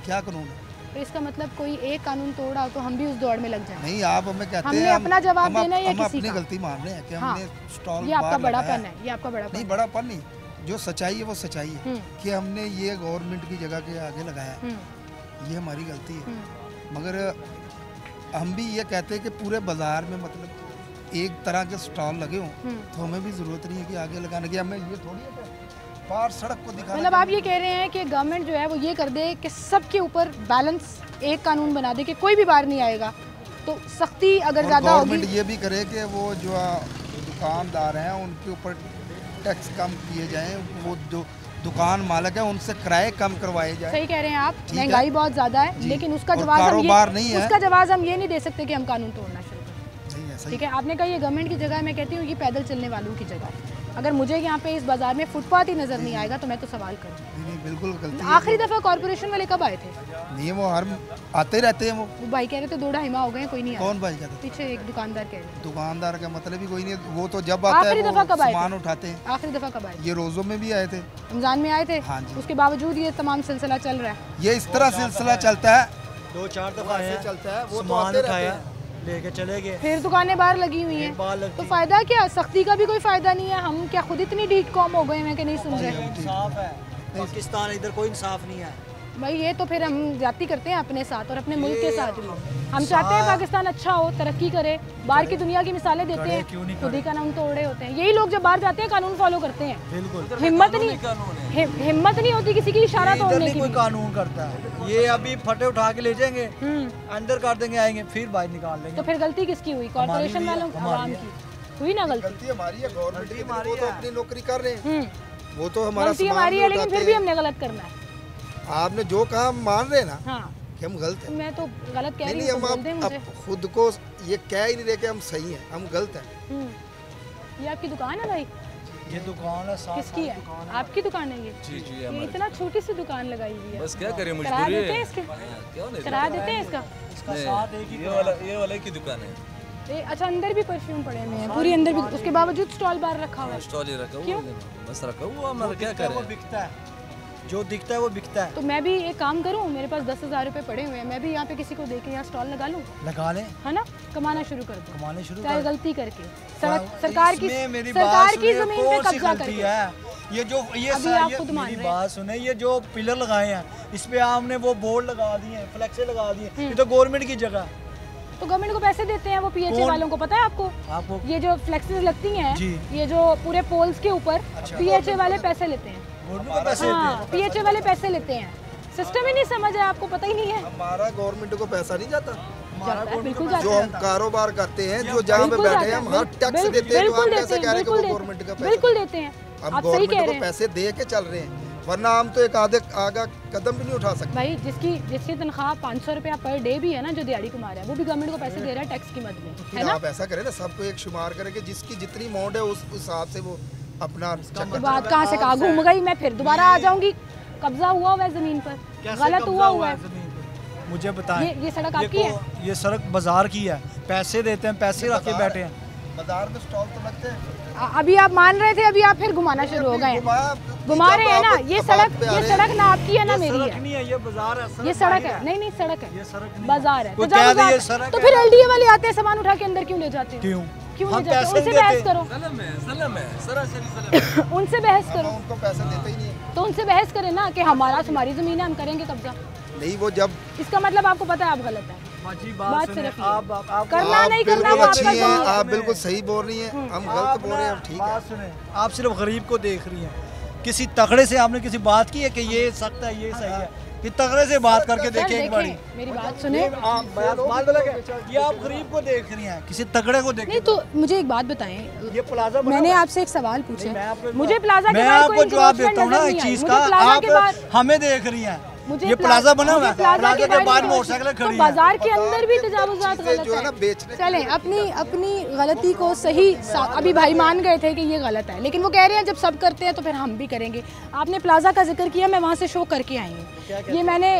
क्या कानून है? तो इसका मतलब कोई एक कानून तोड़ा हो तो हम भी उस दौड़ में लग जाएं। नहीं, आप हमें कहते हमने हैं अपना जवाब देना है या हम किसी अपनी का? गलती मान रहे हैं कि हाँ। हमने स्टॉल ये आपका बाहर लगाया बड़ापन है, ये आपका बड़ापन नहीं, है। बड़ापन नहीं, जो सच्चाई है वो सच्चाई है कि हमने ये गवर्नमेंट की जगह के आगे लगाया है, ये हमारी गलती है। मगर हम भी ये कहते हैं कि पूरे बाजार में मतलब एक तरह के स्टॉल लगे हों तो हमें भी ज़रूरत नहीं है कि आगे लगाने की। हमें ये थोड़ी है कि बाहर सड़क को दिखाना। मतलब आप ये कह रहे हैं कि गवर्नमेंट जो है वो ये कर दे कि सबके ऊपर बैलेंस एक कानून बना दे कि कोई भी बाहर नहीं आएगा, तो सख्ती अगर ज़्यादा होगी। गवर्नमेंट ये भी करे कि वो जो दुकानदार हैं उनके ऊपर टैक्स कम किए जाएं, वो जो दुकान मालिक है उनसे किराए कम करवाए जाए। सही कह रहे हैं आप, ठीक है। महंगाई बहुत ज़्यादा है, जी। लेकिन उसका और जवाब कारोबार नहीं है। उसका जवाब हम ये नहीं दे सकते कि हम कानून तोड़ना शुरू करें। नहीं है, सही ठीक है, आपने कहा ये गवर्नमेंट की जगह है, मैं कहती हूँ ये पैदल चलने वालों की जगह है। अगर मुझे यहाँ पे इस बाजार में फुटपाथ ही नजर नहीं आएगा तो मैं तो सवाल करूँ। नहीं, बिल्कुल गलती है। आखिरी दफा कॉर्पोरेशन वाले कब आए थे? नहीं, वो हर आते ही रहते हैं। वो भाई कह रहे थे 2-2.5 माह हो गए कोई नहीं आया। कौन भाई कहते? पीछे एक दुकानदार कह रहे हैं। दुकानदार का मतलब ही कोई नहीं, वो तो जब आता है आखिरी दफा वो कब आए सामान थे? उठाते हैं। आखिरी दफा कब आए? ये रोज़ों में भी आए थे, रमजान में आए थे। हाँ जी। उसके बावजूद ये तमाम सिलसिला चल रहा है। ये इस तरह सिलसिला चलता है। 2-4 दफा आया, चलता है, वो तो सामान आते रहते उठाया, हैं। लेके चले गए। फिर दुकानें बाहर लगी हुई हैं, बाहर लगती तो फायदा क्या? सख्ती का भी कोई फायदा नहीं है। हम क्या खुद इतनी ढीठ कौम हो गए हैं कि नहीं सुन रहे? इंसाफ है पाकिस्तान, इधर कोई इंसाफ नहीं है भाई ये तो फिर हम जाती करते हैं अपने साथ और अपने मुल्क के साथ भी। हम चाहते हैं पाकिस्तान अच्छा हो, तरक्की करे, बाहर की दुनिया की मिसालें देते हैं, खुद ही कानून तोड़े होते हैं। यही लोग जब बाहर जाते हैं कानून फॉलो करते हैं। बिल्कुल, हिम्मत नहीं होती किसी की इशारा इधर तोड़ने नहीं की कोई भी। कानून करता है। ये अभी फटे उठा के ले जाएंगे, अंदर कर देंगे, आएंगे फिर बाहर निकाल तो लेंगे। फिर गलती किसकी हुई? कॉर्पोरेशन वालों की, आवाम की हुई ना गलती? गलती हमारी है, गवर्नमेंट की। वो तो अपनी नौकरी कर रहे हैं, वो तो हमारा गलती सामान हमारी भी है, लेकिन उठाते फिर भी हैं। हमने गलत करना है। आपने जो कहा हम मान रहे हैं ना हाँ, कि हम गलत हैं। मैं तो गलत कह रही नहीं, हूँ तो हम बोल दें अब मुझे। खुद को ये कह ही नहीं रहे कि हम सही हैं, हम गलत हैं। ये आपकी दुकान है भाई? ये दुकान है, किसकी है? आपकी दुकान है ये? ये इतना छोटी सी दुकान लगाई हुई है। बस क्या करें, किराया मजबूरी देते हैं है। इसके? क्यों नहीं किराया देते हैं इसका? इसका साथ एक ही ये वाला की दुकान है। अच्छा, अंदर भी परफ्यूम पड़े हुए हैं, पूरी अंदर भी, उसके बावजूद स्टॉल बाहर रखा हुआ है। स्टॉल ही रखा क्यों? हुआ है, बस रखा हुआ, हमारा क्या वो करें। बिकता है, जो दिखता है वो बिकता है। तो मैं भी एक काम करूं, मेरे पास 10,000 रुपए पड़े हुए हैं, मैं भी यहाँ पे किसी को दे के यहाँ स्टॉल लगा लूं, लगा लें, है ना? कमाना शुरू कर दूं, कमाने शुरू चाहे कर। गलती करके, सरकार की इसमें मेरी सरकार बात की सुनिए, जमीन पे कौन सी कब्जा गलती करके। है? ये जो ये अभी आप खुद मान मेरी रहे हैं। बात सुने, ये जो पिलर लगाए हैं इस पे आपने वो बोर्ड लगा दिए हैं, फ्लेक्से लगा दिए हैं, ये तो गवर्नमेंट की जगह है। तो गवर्नमेंट को पैसे देते हैं वो पीएचए वालों को, पता है आपको? ये जो फ्लेक्सेस लगती हैं, ये जो पूरे पोल्स के ऊपर पीएचए वाले पैसे लेते हैं। हाँ, पीएचए वाले पैसे लेते हैं। सिस्टम ही नहीं समझ है, आपको पता ही नहीं है। हमारा गवर्नमेंट को पैसा नहीं जाता, बिल्कुल जो हम कारोबार करते हैं, जो जहाँ पे बैठे हैं, हम हर टैक्स देते हैं, तो आप कैसे कह रहे हैं कि वो गवर्नमेंट का पैसा? बिल्कुल देते हैं, हम आप सही कह गवर्नमेंट रहे को हैं। पैसे दे के चल रहे हैं, वरना हम तो एक आगा कदम भी नहीं उठा सकते। भाई जिसकी तनख्वाह 500 रुपया पर डे भी है ना, जो दिहाड़ी कुमार है, वो भी गवर्नमेंट को पैसे दे रहा है टैक्स की मद में, है ना? आप ऐसा करें ना, सबको एक शुमार करें कि जिसकी जितनी अमाउंट है उस हिसाब से वो अपना बात कहाँ से कहाँ घूम गई, मैं फिर दोबारा आ जाऊंगी। कब्जा हुआ है जमीन पर, गलत हुआ है। मुझे बताएं, ये सड़क आपकी है? ये सड़क बाजार की है, पैसे देते हैं, पैसे रख के बैठे हैं। बाजार में स्टॉल तो लगते हैं। अभी आप मान रहे थे, अभी आप फिर घुमाना शुरू हो गए। घुमा रहे हैं ना, ये सड़क ना आपकी है ना मेरी है। ये बाजार है, ये सड़क है। नहीं सड़क है, ये सड़क बाजार है। तो फिर एलडीए वाले आते हैं, सामान उठा के अंदर क्यों ले जाते हैं? क्यों ले जाते हैं? उनसे बहस करो, उनसे बहस करो। उनको पैसे देते ही नहीं है, तो उनसे बहस करें ना कि हमारी जमीन है, हम करेंगे कब्जा। नहीं वो जब इसका मतलब आपको पता है आप गलत है। बात सिर्फ आप करना नहीं करना वो अच्छी आपका हैं, काम है। आप बिल्कुल सही बोल रही हैं, हम गलत बोल रहे हैं, ठीक है। सुने, आप सिर्फ गरीब को देख रही हैं। किसी तगड़े से आपने किसी बात की है कि ये सख्त है, ये सही है? कि तगड़े से बात करके देखें एक बारी, मेरी बात सुने। ये आप गरीब को देख रही हैं, किसी तगड़े को देखें। नहीं तो मुझे एक बात बताएं, ये प्लाजा मैंने आपसे एक सवाल पूछा, मुझे प्लाजा मैं आपको जवाब देता हूँ ना एक चीज का, आप हमें देख रही हैं। ये प्लाजा बना हुआ है, प्लाजा के बाद मोटरसाइकिल खड़ी है। बाजार के अंदर भी तजावुज़ात गलत जो है ना बेचने। चलें अपनी गलती को सही, अभी भाई मान गए थे कि ये गलत है, लेकिन वो कह रहे हैं जब सब करते हैं तो फिर हम भी करेंगे। आपने प्लाजा का जिक्र किया, मैं वहाँ से शो करके आई हूँ। ये मैंने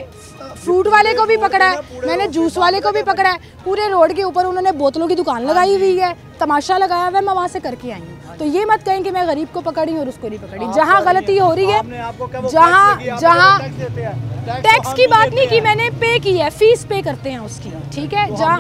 फ्रूट वाले को भी पकड़ा है, मैंने जूस वाले को भी पकड़ा है। पूरे रोड के ऊपर उन्होंने बोतलों की दुकान लगाई हुई है, तमाशा लगाया हुआ है, मैं वहाँ से करके आई हूँ। तो ये मत कहें कि मैं गरीब को पकड़ी और उसको नहीं पकड़ी। जहाँ गलती हो रही है, जहाँ टैक्स की बात नहीं की मैंने, पे की है, फीस पे करते हैं उसकी, ठीक है। जहाँ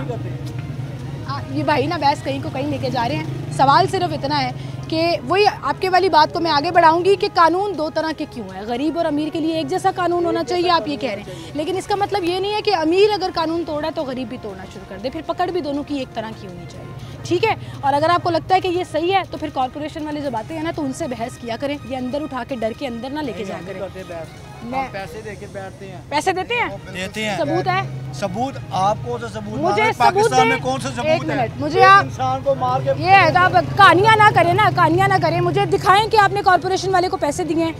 ये भाई ना बहस कहीं को कहीं लेके जा रहे हैं। सवाल सिर्फ इतना है कि वही आपके वाली बात को मैं आगे बढ़ाऊंगी कि कानून दो तरह के क्यों है। गरीब और अमीर के लिए एक जैसा कानून होना चाहिए, आप ये कह रहे हैं, लेकिन इसका मतलब ये नहीं है कि अमीर अगर कानून तोड़ा तो गरीब भी तोड़ना शुरू कर दे। फिर पकड़ भी दोनों की एक तरह की होनी चाहिए, ठीक है। और अगर आपको लगता है कि ये सही है तो फिर कॉर्पोरेशन वाले जब आते हैं ना तो उनसे बहस किया करें, ये अंदर उठा के डर के अंदर ना लेके जाया करें। पैसे देके बैठते हैं, पैसे देते हैं, सबूत है? सबूत आपको तो सबूत मुझे पाकिस्तान में कौन सा सबूत है? मुझे आप इंसान को मार के ये है तो आप कहानियाँ ना करें ना, कहानियाँ ना करें। मुझे दिखाएं कि आपने कॉर्पोरेशन वाले को पैसे दिए हैं।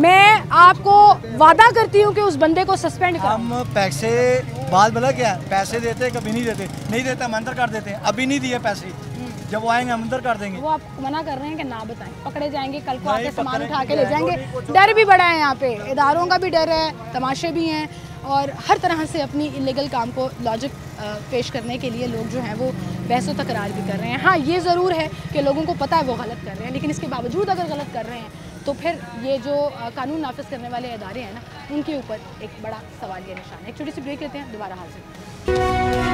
मैं आपको वादा करती हूँ कि उस बंदे को सस्पेंड कर। हम पैसे बात बोला क्या, पैसे देते कभी नहीं देते, नहीं देते हम अंदर कर देते हैं। अभी नहीं दिए पैसे, जब वो आएंगे हम अंदर कर देंगे। वो आप मना कर रहे हैं कि ना बताएं, पकड़े जाएंगे, कल को आके सामान उठा के ले जाएंगे। डर भी बड़ा है यहाँ पे, इदारों का भी डर है, तमाशे भी हैं, और हर तरह से अपनी इलीगल काम को लॉजिक पेश करने के लिए लोग जो हैं वो बहसो तकरार भी कर रहे हैं। हाँ, ये ज़रूर है कि लोगों को पता है वो गलत कर रहे हैं, लेकिन इसके बावजूद अगर गलत कर रहे हैं तो फिर ये जो कानून नाफिज करने वाले इदारे हैं ना, उनके ऊपर एक बड़ा सवालिया निशान है। एक छोटी सी ब्रेक लेते हैं, दोबारा हाजिर।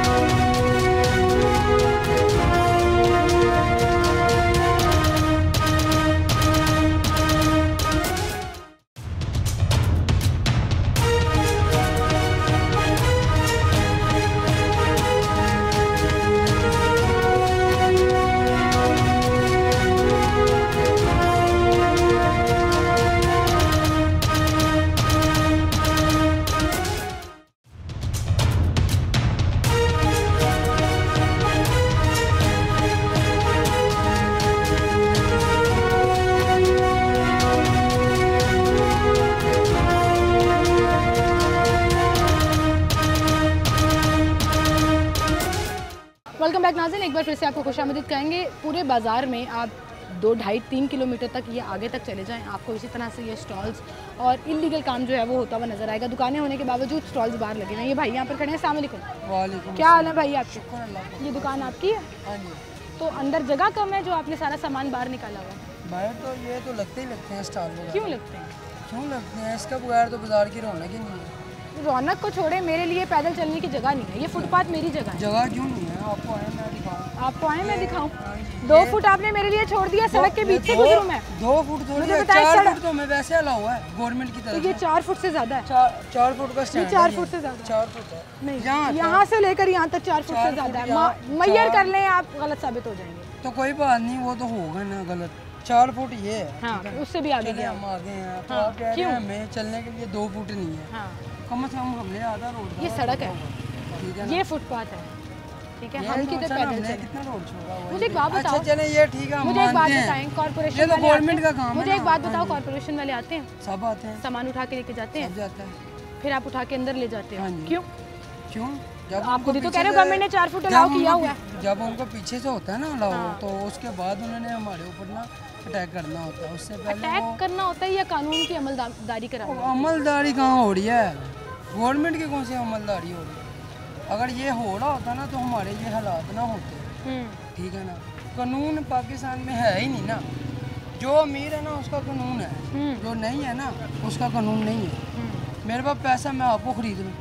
वेलकम बैक नाज़रीन, एक बार फिर से आपको खुशामदीद कहेंगे। पूरे बाज़ार में आप 2-2.5-3 किलोमीटर तक ये आगे तक चले जाएं, आपको इसी तरह से ये स्टॉल्स और इलीगल काम जो है वो होता हुआ नजर आएगा। दुकानें होने के बावजूद स्टॉल्स बाहर लगे हुए हैं। ये भाई यहाँ पर खड़े हैं। अस्सलाम वालेकुम। वालेकुम। क्या हाल है भाई आपके? ये दुकान आपकी है? हाँ जी। तो अंदर जगह कम है जो आपने सारा सामान बाहर निकाला हुआ है? बाहर तो ये तो लगते ही लगते हैं स्टॉल वगैरह। क्यों लगते हैं? क्यों लगते हैं? इसका बगैर तो बाजार की रौनक ही नहीं है। रौनक को छोड़े, मेरे लिए पैदल चलने की जगह नहीं है, ये फुटपाथ मेरी जगह है। जगह क्यों नहीं है? आपको आए मैं दिखाऊं? आपको आए मैं दिखाऊं? 2 फुट आपने मेरे लिए छोड़ दिया, सड़क के बीच से गुजरूं मैं? 2 फुट थोड़ी मुझे है, बताइए 4 सड़क- फुट तो हमें वैसे अलाउ है गवर्नमेंट की तो तरफ ये से। 4 फुट से ज़्यादा है? 4 फुट का ये स्टैंड 4 है फुट ये। से ज़्यादा 4 फुट है। नहीं, यहाँ से लेकर यहाँ तक 4 फुट से 4 ज़्यादा फुट है। यहाँ- मैयर 4 कर लें आप, गलत साबित हो जाएंगे। तो कोई बात नहीं, वो तो होगा ना गलत। 4 फुट ये है। हाँ, ठीक है? उससे भी आगे चलिए गया। हम आगे हैं, तो हाँ, आप कह रहे क्यों? हैं हमें चलने के लिए 2 फुट नहीं है। हाँ, कम से कम हमने आधा रोड ये सड़क है, ठीक है ना? ये फुटपाथ है, ठीक है, ये हम तो किधर चलो पैदल हमने चले? कितना रोड छोड़ा हुआ है? मुझे एक बात अच्छा बताओ, चले ये ठीक है, हम मुझे एक बात मानते हैं। बताएं, कॉर्पोरेशन ये तो वाले आते गवर्नमेंट हैं? का काम है मुझे ना। एक बात बताओ, हाँ जी। कॉर्पोरेशन वाले आते हैं, सब आते हैं, सामान उठा के लेके जाते सब हैं, जाते हैं। फिर आप उठा के अंदर ले जाते हाँ हो, जी। क्यों? क्यों? जब आप उनको खुद ही तो पीछे कह रहे हो से- गवर्नमेंट ने 4 फुट जब अलाउ किया उनको हुआ है। जब उनको पीछे से होता है ना अलाउ, हाँ। तो उसके बाद उन्होंने हमारे ऊपर ना अटैक करना होता है। उससे पहले वो अटैक करना होता है या कानून की अमलदारी करानी होती अमलदारी कहाँ हो रही है? गवर्नमेंट की कौन सी अमलदारी हो रही है? अगर ये हो रहा होता ना तो हमारे ये हालात ना होते, है? ठीक है ना? कानून पाकिस्तान में है ही नहीं ना। जो अमीर है ना उसका कानून है, जो नहीं है ना उसका कानून नहीं है। मेरे पास पैसा, मैं आपको खरीद लूँ,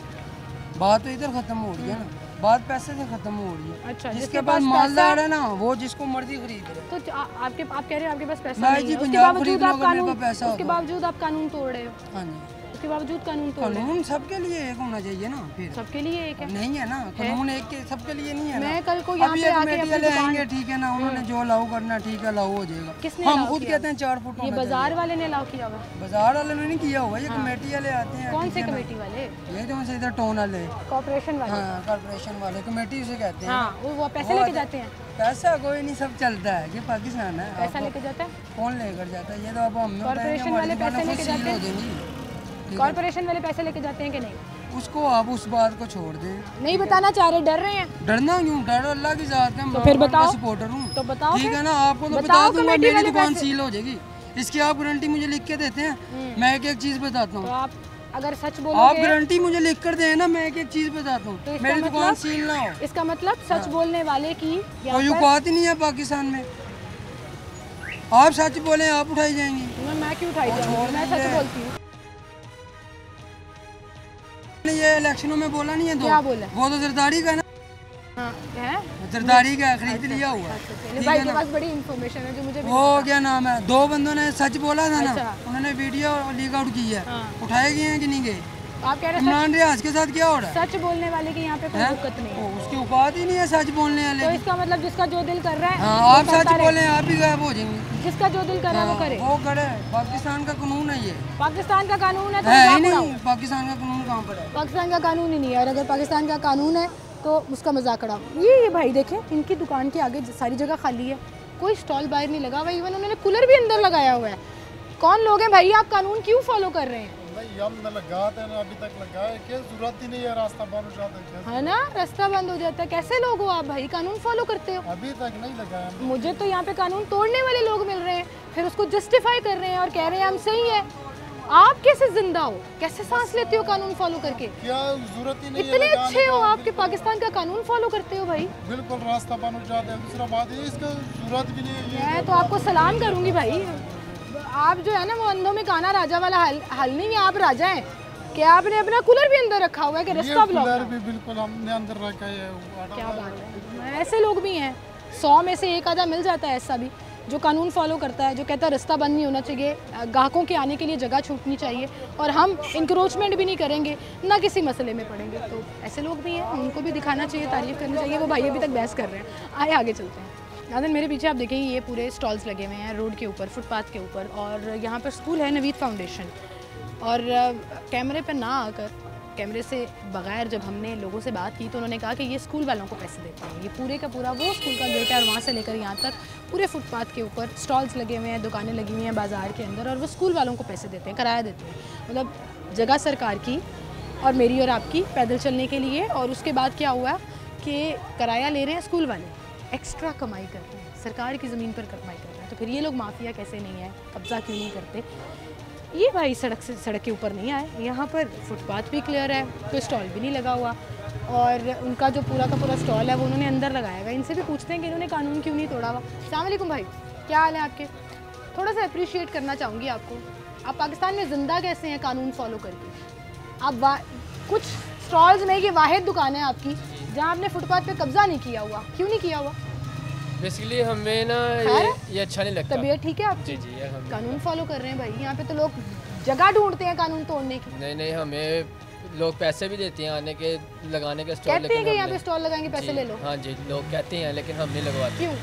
बात तो इधर ख़त्म हो रही है ना, बात पैसे से ख़त्म हो रही है। अच्छा, जिसके पास मालदार है ना वो जिसको मर्जी खरीद ले। तो आप कह रहे हो आपके पास पैसा मैं नहीं जी है, उसके पंजाब बावजूद खरीद आप लूँगा, मेरे कानून, पास पैसा उसके होगा। बावजूद आप कानून तोड़ रहे हो, हाँ जी, उसके बावजूद कानून तोड़ रहे हो। कानून सबके लिए एक होना चाहिए ना। फिर सबके लिए एक है? नहीं है ना, कानून एक के सबके लिए नहीं है ना। मैं कल को यहाँ अभी पे एक आके कमेटी अपनी वाले दुकान- आएंगे, ठीक है ना, उन्होंने जो अलाउ करना ठीक है अलाउ हो जाएगा। किसने हम allow खुद किया? कहते हैं 4 फुट ये होना बाजार चाहिए। वाले ने अलाउ किया हुआ है? बाजार वाले ने नहीं किया हुआ, ये हाँ। कमेटी वाले आते हैं। कौन ठीक से है ना? कमेटी वाले? ये जो से इधर टाउन वाले, कॉर्पोरेशन वाले? हाँ कॉर्पोरेशन वाले, कमेटी उसे कहते हैं। हाँ, वो पैसे वो लेके आते- जाते हैं? पैसा कोई नहीं, सब चलता है, ये पाकिस्तान है। पैसा आपको लेके जाता है? कौन लेकर जाता है? ये तो अब हमें कॉर्पोरेशन वाले पैसे लेके जाते हैं? हैं। कॉर्पोरेशन वाले पैसे लेके जाते हैं कि नहीं? उसको आप उस बात को छोड़ दें। नहीं बताना चाह रहे, डर रहे हैं? डरना क्यों? डर अल्लाह की जात है, तो फिर बताओ। सपोर्टर हूँ। तो बताओ ठीक फिर। है ना, आपको तो बताओ बता दूंगा, कमेटी मेरी वाले दुकान पैसे। सील हो जाएगी, इसकी आप गारंटी मुझे लिख के देते हैं। मैं एक एक चीज़ बताता तो हूँ, आप अगर सच आप बोलोगे, गारंटी मुझे लिख कर दें ना, मैं एक एक चीज़ बताता हूँ, तो इसका मेरी दुकान मतलब- सील ना हो। इसका मतलब सच बोलने वाले की यहाँ कोई पर- औकात ही नहीं है पाकिस्तान में। आप सच बोले आप उठाई जाएंगी। मैं क्यों उठाई जाऊंगी? मैं सच बोलती हूँ। ये इलेक्शनों में बोला नहीं है क्या बोला? वो तो जरदारी का है ना, हाँ, है? जरदारी का खरीद लिया हुआ है। चलिए, ठीक भाई है के ना? पास बड़ी इन्फॉर्मेशन है जो मुझे भी वो नहीं क्या नाम है, 2 बंदों ने सच बोला था ना, अच्छा। उन्होंने वीडियो लीक आउट की है, हाँ। उठाए गए हैं कि नहीं गए? पता। आप कह रहे हैं इमरान रियाज के साथ क्या हो रहा है? सच बोलने वाले की यहाँ पे कोई हैं? दिक्कत नहीं है, उसकी औकात ही नहीं है सच बोलने तो वाले की। इसका मतलब जिसका जो दिल कर रहा है हाँ, वो आप करता सच रहे। बोले आप भी गायब हो जाएंगे। जिसका जो दिल कर रहा है वो करे। वो करे, पाकिस्तान का कानून है ये। पाकिस्तान का कानून है तो है ही मजाक उड़ाओ। नहीं, पाकिस्तान का कानून कहाँ पर है? पाकिस्तान का कानून ही नहीं है, और अगर पाकिस्तान का कानून है तो उसका मजाक उड़ाओ। ये भाई देखें, इनकी दुकान के आगे सारी जगह खाली है, कोई स्टॉल बाहर नहीं लगा हुआ, इवन उन्होंने कूलर भी अंदर लगाया हुआ है। कौन लोग हैं भाई, आप कानून क्यों फॉलो कर रहे हैं? नहीं हम न लगाते हैं ना, अभी तक लगाए क्या जरूरत ही नहीं है, रास्ता बंद हो जाता है। है ना, रास्ता बंद हो जाता है। कैसे लोग हो आप भाई, कानून फॉलो करते हो? अभी तक नहीं लगाया। मुझे तो यहाँ पे कानून तोड़ने वाले लोग मिल रहे हैं, फिर उसको जस्टिफाई कर रहे हैं और कह रहे हैं हम सही है। आप कैसे जिंदा हो, कैसे सांस लेते हो कानून फॉलो करके? क्या जरूरत ही नहीं है इतने लगाने अच्छे हो का। आप कि पाकिस्तान का कानून फॉलो करते हो भाई। बिल्कुल रास्ता बंद हो जाता है। दूसरा बात है इसका जरूरत भी नहीं है। मैं तो आपको सलाम करूंगी भाई, आप जो है ना वो अंधों में काना राजा वाला हल नहीं है, आप राजा हैं। क्या आपने अपना कूलर भी अंदर रखा हुआ है कि रास्ता ब्लॉक? कूलर भी बिल्कुल हमने अंदर रखा है। क्या बात है, ऐसे लोग भी हैं, 100 में से एक आधा मिल जाता है ऐसा भी जो कानून फॉलो करता है, जो कहता है रास्ता बंद नहीं होना चाहिए, ग्राहकों के आने के लिए जगह छूटनी चाहिए, और हम इंक्रोचमेंट भी नहीं करेंगे, ना किसी मसले में पड़ेंगे। तो ऐसे लोग भी हैं, उनको भी दिखाना चाहिए, तारीफ़ करनी चाहिए। वो भाई अभी तक बहस कर रहे हैं। आए आगे चलते हैं। नाज़रीन, मेरे पीछे आप देखें, ये पूरे स्टॉल्स लगे हुए हैं रोड के ऊपर, फुटपाथ के ऊपर, और यहाँ पर स्कूल है नवीद फाउंडेशन। और कैमरे पर ना आकर, कैमरे से बगैर जब हमने लोगों से बात की तो उन्होंने कहा कि ये स्कूल वालों को पैसे देते हैं। ये पूरे का पूरा वो स्कूल का गेट है, और वहाँ से लेकर यहाँ तक पूरे फुटपाथ के ऊपर स्टॉल्स लगे हुए हैं, दुकानें लगी हुई हैं बाज़ार के अंदर, और वो स्कूल वालों को पैसे देते हैं, किराया देते हैं। मतलब जगह सरकार की और मेरी और आपकी पैदल चलने के लिए। और उसके बाद क्या हुआ कि किराया ले रहे हैं स्कूल वाले, एक्स्ट्रा कमाई कर रहे हैं, सरकार की ज़मीन पर कमाई कर रहे हैं। तो फिर ये लोग माफिया कैसे नहीं है, कब्ज़ा क्यों नहीं करते? ये भाई सड़क के ऊपर नहीं आए, यहाँ पर फुटपाथ भी क्लियर है, कोई स्टॉल भी नहीं लगा हुआ, और उनका जो पूरा का पूरा स्टॉल है वो उन्होंने अंदर लगाया हुआ है। इनसे भी पूछते हैं कि इन्होंने कानून क्यों नहीं तोड़ा हुआ। अस्सलाम वालेकुम भाई, क्या हाल है आपके? थोड़ा सा अप्रिशिएट करना चाहूँगी आपको, आप पाकिस्तान में ज़िंदा कैसे हैं कानून फॉलो करके? आप कुछ स्टॉल्स में ये वाहिद दुकान है आपकी जहाँ आपने फुटपाथ पे कब्जा नहीं किया हुआ, क्यों नहीं किया हुआ? बेसिकली हमें ना ये अच्छा नहीं लगता। तबीयत ठीक है आपकी? जी जी कानून फॉलो कर रहे हैं भाई, यहाँ पे तो लोग जगह ढूंढते हैं कानून तोड़ने की। नहीं हमें लोग पैसे भी देते हैं आने के लगाने के स्टॉल, कहते हैं कि यहाँ पे स्टॉल लगाएंगे पैसे ले लो। हाँ जी लोग कहते हैं लेकिन हम नहीं लगवाते। क्यों?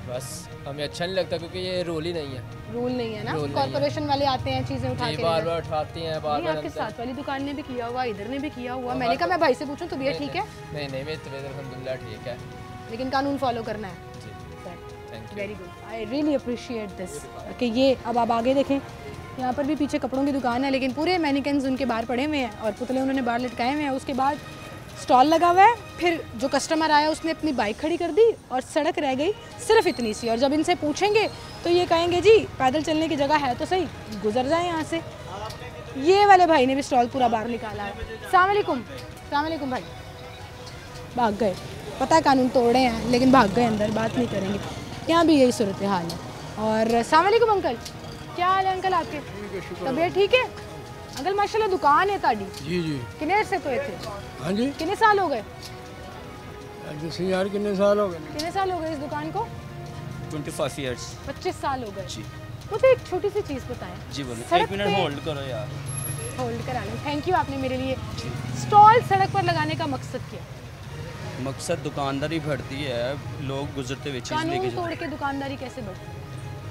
बस हमें अच्छा नहीं लगता क्योंकि ये रूल ही नहीं है। रूल नहीं है ना, कॉर्पोरेशन वाले आते हैं चीजें उठा के बार बार उठाते हैं बार बार। आपके साथ वाली दुकान ने भी किया हुआ, इधर ने भी किया हुआ। मैंने कहा मैं भाई से पूछूं तबीयत ठीक है? नहीं मेरी तबीयत अल्हम्दुलिल्लाह ठीक है, लेकिन कानून फॉलो करना है। Very good, I really appreciate this. कि ये अब आप आगे देखें, यहाँ पर भी पीछे कपड़ों की दुकान है लेकिन पूरे मैनिकन्स उनके बाहर पड़े हुए हैं और पुतले उन्होंने बाहर लटकाए हुए हैं। उसके बाद स्टॉल लगा हुआ है, फिर जो कस्टमर आया उसने अपनी बाइक खड़ी कर दी और सड़क रह गई सिर्फ इतनी सी। और जब इनसे पूछेंगे तो ये कहेंगे जी पैदल चलने की जगह है तो सही, गुजर जाए यहाँ से। ये वाले भाई ने भी स्टॉल पूरा बाहर निकाला है। अस्सलाम वालेकुम भाई, भाग गए। पता है कानून तोड़े हैं लेकिन भाग गए अंदर, बात नहीं करेंगे। यहाँ भी यही सूरत हाल है। और अस्सलाम वालेकुम अंकल, क्या हाल है अंकल आपके? तबीयत ठीक है अंकल? माशाल्लाह दुकान है ताड़ी। जी जी। कितने अरसे तो थे? हाँ जी। कितने साल हो गए? यार कितने साल हो गए? कितने साल हो गए इस दुकान को? 25 इयर्स। 25 साल हो गए जी। मुझे एक छोटी सी चीज़ बताएं। जी बोलिए। 1 मिनट होल्ड करो यार। होल्ड करा लें, थैंक यू आपने मेरे लिए। स्टॉल सड़क पर लगाने का मकसद क्या? मकसद दुकानदारी बढ़ती है, लोग गुजरते हुए चीज़ लेके कानून तोड़ के दुकानदारी कैसे बढ़ती है?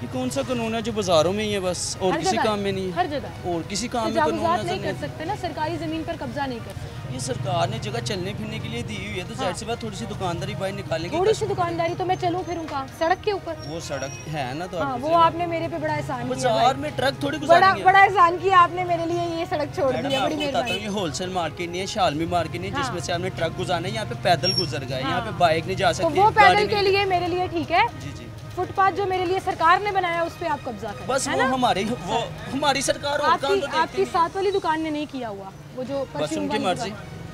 ये कौन सा कानून है जो बाजारों में ही है बस, और किसी काम में नहीं है? हर जगह और किसी काम में कानून नहीं कर सकते ना, सरकारी ज़मीन पर कब्जा नहीं कर सकते। ये सरकार ने जगह चलने फिरने के लिए दी हुई है तो जाहिर सी बात थोड़ी सी दुकानदारी बाहर निकालेंगे। थोड़ी सी दुकानदारी तो मैं चलूँ फिरूँ कहाँ? सड़क के ऊपर। वो सड़क है ना तो हाँ, वो आपने मेरे पे बड़ा एहसान किया। बाजार में ट्रक थोड़ी गुजारेंगे। बड़ा एहसान किया आपने मेरे लिए, ये सड़क छोड़ दी है, बड़ी मेहरबानी। ये होलसेल मार्केट नहीं है, शालमी मार्केट नहीं है जिसमें से आपने ट्रक गुजारना है। यहाँ पे पैदल गुजर गए, यहाँ पे बाइक नहीं जा सकती। वो पैदल के लिए मेरे लिए ठीक है। फुटपाथ जो मेरे लिए सरकार ने बनाया उस पे आप कब्जा करें। बस वो हमारी सरकार आपकी साथ वाली दुकान ने नहीं किया हुआ, वो जो बस उनकी मर्जी,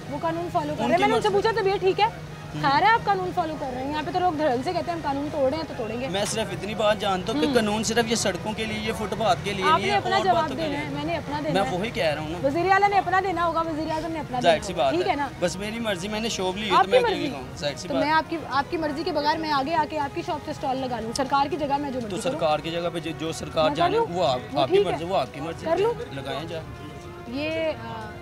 वो कानून फॉलो कर रहे हैं। मैंने उनसे पूछा तो भैया ठीक है, खैर है आप कानून फॉलो कर रहे हैं। यहाँ पे तो लोग धड़ल से कहते हैं हम कानून तोड़े हैं तो तोड़ेंगे। मैं सिर्फ इतनी बात जानता हूँ कि कानून सिर्फ ये सड़कों के लिए, ये फुटपाथ के लिए नहीं है। अपना जवाब देना है, मैंने अपना देना है। मैं वही कह रहा हूँ ना, वज़ीर आला ने अपना देना होगा, वज़ीर आज़म ने अपना देना होगा, ठीक है ना? बस मेरी मर्जी, मैंने शॉप ली है तो मैं क्यों कहूँ? तो मैं आपकी मर्जी के बगैर मैं आगे आके आपकी शॉप से स्टॉल लगा लूँ सरकार की जगह में? जो तो सरकार की जगह पे जो सरकार जाने वो आपकी मर्जी, वो आपकी मर्जी कर लूँ, लगाएं जा। ये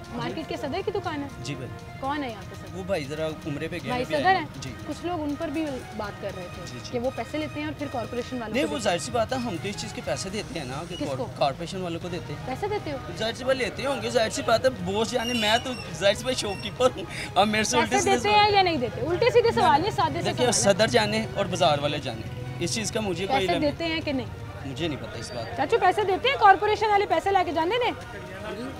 मार्केट के सदर की दुकान है जी भाई। कौन है यहाँ पे सदर? वो भाई जरा उम्रे पे गए भाई सदर हैं जी। कुछ लोग उन पर भी बात कर रहे थे कि वो पैसे लेते हैं और फिर कॉर्पोरेशन वालों नहीं, वो जाहिर सी बात है, हम तो इस चीज़ के पैसे देते हैं ना कि कॉर्पोरेशन वालों को देते हैं। पैसे देते हो? जाहिर सी बात लेते होंगे, जाहिर सी बात है। बॉस जाने, मैं तो जाहिर सी बात शॉपकीपर हूँ। अब मेरे से उल्टे देते हैं या नहीं देते? उल्टे सीधे सवाल है, सादे से देखिए सदर जाने और बाजार वाले जाने, इस चीज़ का मुझे कोई पैसे देते हैं कि नहीं मुझे नहीं पता इस बात। चाचू पैसे देते हैं? कॉर्पोरेशन वाले पैसे लेके जाने ने?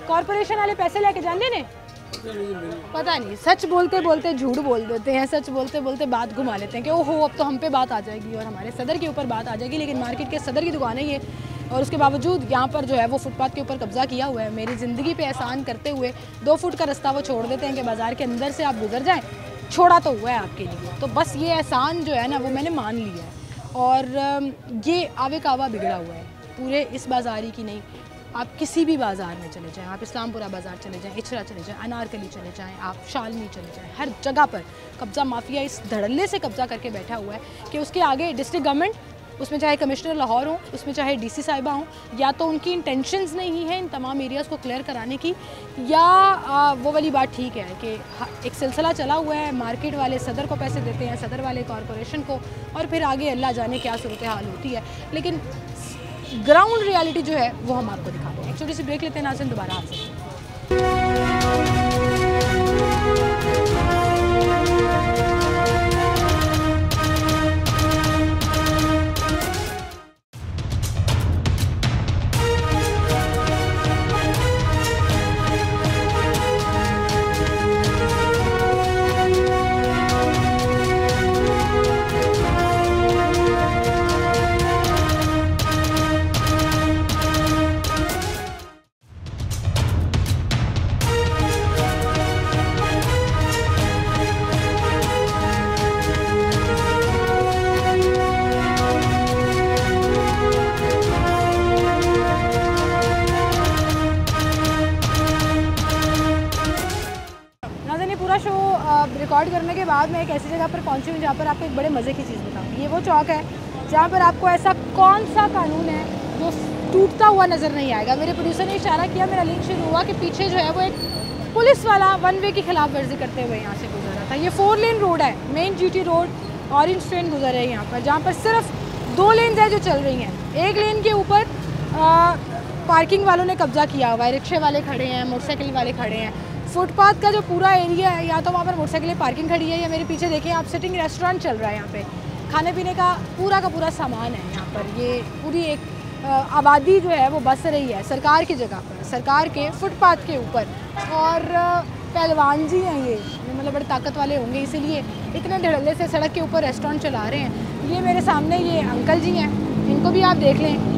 कॉर्पोरेशन वाले पैसे लेके जाने ने? पता नहीं, सच बोलते बोलते झूठ बोल देते हैं, सच बोलते बोलते बात घुमा लेते हैं कि ओहो अब तो हम पे बात आ जाएगी और हमारे सदर के ऊपर बात आ जाएगी। लेकिन मार्केट के सदर की दुकान है ये, और उसके बावजूद यहाँ पर जो है वो फुटपाथ के ऊपर कब्जा किया हुआ है। मेरी ज़िंदगी पे एहसान करते हुए 2 फुट का रास्ता वो छोड़ देते हैं कि बाज़ार के अंदर से आप गुजर जाएँ, छोड़ा तो हुआ है आपके लिए। तो बस ये एहसान जो है ना वो मैंने मान लिया है। और ये आवे कावा बिगड़ा हुआ है पूरे इस बाज़ारी की नहीं, आप किसी भी बाज़ार में चले जाएं, आप इस्लामपुरा बाज़ार चले जाएं, इचरा चले जाएं, अनारकली चले जाएं, आप शालनी चले जाएं, हर जगह पर कब्ज़ा माफिया इस धड़ल्ले से कब्ज़ा करके बैठा हुआ है कि उसके आगे डिस्ट्रिक्ट गवर्नमेंट, उसमें चाहे कमिश्नर लाहौर हो, उसमें चाहे डीसी साहिबा हों, या तो उनकी इंटेंशंस नहीं है इन तमाम एरियाज़ को क्लियर कराने की, या वो वाली बात ठीक है कि एक सिलसिला चला हुआ है, मार्केट वाले सदर को पैसे देते हैं, सदर वाले कॉरपोरेशन को, और फिर आगे अल्लाह जाने क्या सूरत हाल होती है। लेकिन ग्राउंड रियलिटी जो है वो हम आपको दिखा रहे हैं। एक छोटी सी ब्रेक लेते हैं, नाज़रीन दोबारा आपसे। करने के बाद मैं एक ऐसी जगह पर पहुंची हूँ जहाँ पर आपको एक बड़े मज़े की चीज़ बताऊँगी। ये वो चौक है जहाँ पर आपको ऐसा कौन सा कानून है जो टूटता हुआ नज़र नहीं आएगा। मेरे प्रोड्यूसर ने इशारा किया, मेरा लिंक शुरू हुआ कि पीछे जो है वो एक पुलिस वाला वन वे की खिलाफ वर्जी करते हुए यहाँ से गुजर रहा था। ये 4 लेन रोड है, main GT road, orange train गुजर रही है यहाँ पर, जहाँ पर सिर्फ 2 लेन है जो चल रही हैं। 1 लेन के ऊपर पार्किंग वालों ने कब्जा किया हुआ है, रिक्शे वाले खड़े हैं, मोटरसाइकिल वाले खड़े हैं। फुटपाथ का जो पूरा एरिया है, या तो वहाँ पर मोटरसाइकिल पार्किंग खड़ी है या मेरे पीछे देखिए आप सिटिंग रेस्टोरेंट चल रहा है। यहाँ पे खाने पीने का पूरा सामान है। यहाँ पर ये पूरी एक आबादी जो है वो बस रही है सरकार की जगह पर, सरकार के फुटपाथ के ऊपर। और पहलवान जी हैं ये, मतलब बड़े ताकत वाले होंगे इसीलिए इतने धड़ल्ले से सड़क के ऊपर रेस्टोरेंट चला रहे हैं। ये मेरे सामने ये अंकल जी हैं, इनको भी आप देख लें,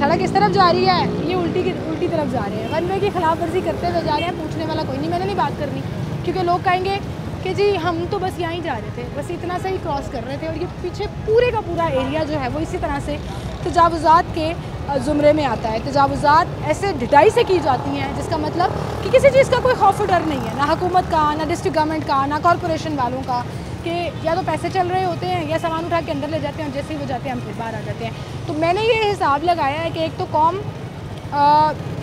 सड़क इस तरफ जा रही है, ये उल्टी तरफ जा रहे हैं, वन वे की खिलाफ वर्जी करते हुए जा रहे हैं। पूछने वाला कोई नहीं, मैंने नहीं बात करनी क्योंकि लोग कहेंगे कि जी हम तो बस यहाँ ही जा रहे थे, बस इतना सा ही क्रॉस कर रहे थे। और ये पीछे पूरे का पूरा एरिया जो है वो इसी तरह से तजावुज़ात के ज़ुमरे में आता है। तजावुज़ात ऐसे ढिठाई से की जाती हैं जिसका मतलब कि किसी चीज़ का कोई खौफ डर नहीं है, ना हुकूमत का, ना डिस्ट्रिक्ट गवर्नमेंट का, ना कॉरपोरेशन वालों का, कि या तो पैसे चल रहे होते हैं या सामान उठा के अंदर ले जाते हैं और जैसे ही वो जाते हैं हम फिर बाहर आ जाते हैं। तो मैंने ये हिसाब लगाया है कि एक तो कौम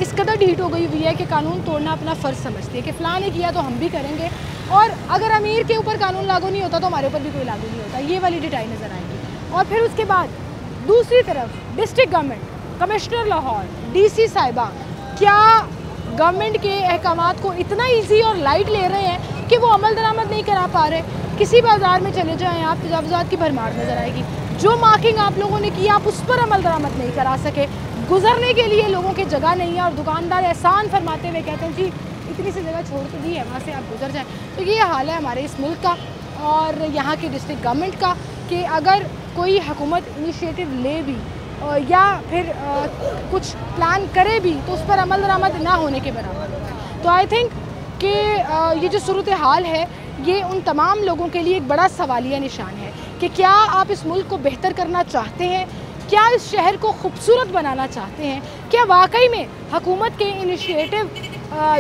इस कदर ढीठ हो गई हुई है कि कानून तोड़ना अपना फ़र्ज़ समझती है कि फ़लाँ ने किया तो हम भी करेंगे, और अगर अमीर के ऊपर कानून लागू नहीं होता तो हमारे ऊपर भी कोई लागू नहीं होता। ये वाली ढिठाई नज़र आएगी। और फिर उसके बाद दूसरी तरफ district government, commissioner Lahore, DC साहिबा क्या गवर्नमेंट के अहकामात को इतना ईजी और लाइट ले रहे हैं कि वो अमल दरामद नहीं करा पा रहे। किसी बाज़ार में चले जाएँ आप, तजावुज़ात की भरमार नज़र आएगी। जो मार्किंग आप लोगों ने की आप उस पर अमल दरामद नहीं करा सके, गुजरने के लिए लोगों की जगह नहीं है और दुकानदार एहसान फरमाते हुए कहते हैं जी इतनी सी जगह छोड़ के दी है, वहाँ से आप गुजर जाएँ। तो ये हाल है हमारे इस मुल्क का और यहाँ की डिस्ट्रिक्ट गवर्नमेंट का कि अगर कोई हुकूमत इनिशिएटिव ले भी या फिर कुछ प्लान करे भी तो उस पर अमल दरामद ना होने के बराबर होता है। तो आई थिंक कि ये जो सूरत हाल है ये उन तमाम लोगों के लिए एक बड़ा सवालिया निशान है कि क्या आप इस मुल्क को बेहतर करना चाहते हैं, क्या इस शहर को खूबसूरत बनाना चाहते हैं, क्या वाकई में हुकूमत के इनिशिएटिव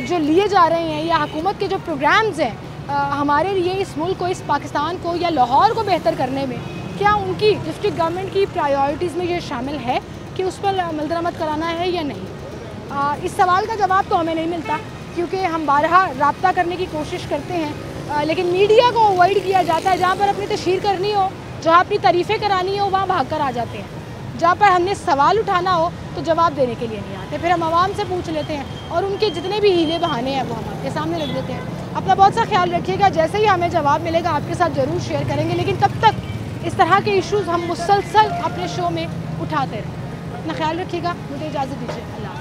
जो लिए जा रहे हैं या हुकूमत के जो प्रोग्राम्स हैं हमारे लिए इस मुल्क को, इस पाकिस्तान को या लाहौर को बेहतर करने में, क्या उनकी डिस्ट्रिक्ट गवर्नमेंट की प्रायोरिटीज़ में ये शामिल है कि उस पर अमल दरामद कराना है या नहीं। इस सवाल का जवाब तो हमें नहीं मिलता क्योंकि हम बारहा रब्ता करने की कोशिश करते हैं लेकिन मीडिया को अवॉइड किया जाता है। जहाँ पर अपनी तशहीर करनी हो, जहाँ अपनी तारीफ़ें करानी हो, वहाँ भाग कर आ जाते हैं। जहाँ पर हमने सवाल उठाना हो तो जवाब देने के लिए नहीं आते, फिर हम आवाम से पूछ लेते हैं और उनके जितने भी हीले बहाने हैं वो हम आपके सामने रख देते हैं। अपना बहुत सा ख्याल रखिएगा, जैसे ही हमें जवाब मिलेगा आपके साथ ज़रूर शेयर करेंगे, लेकिन तब तक इस तरह के इश्यूज़ हम मुसलसल अपने शो में उठाते रहें। अपना ख्याल रखिएगा, मुझे इजाज़त दीजिए। अल्लाह।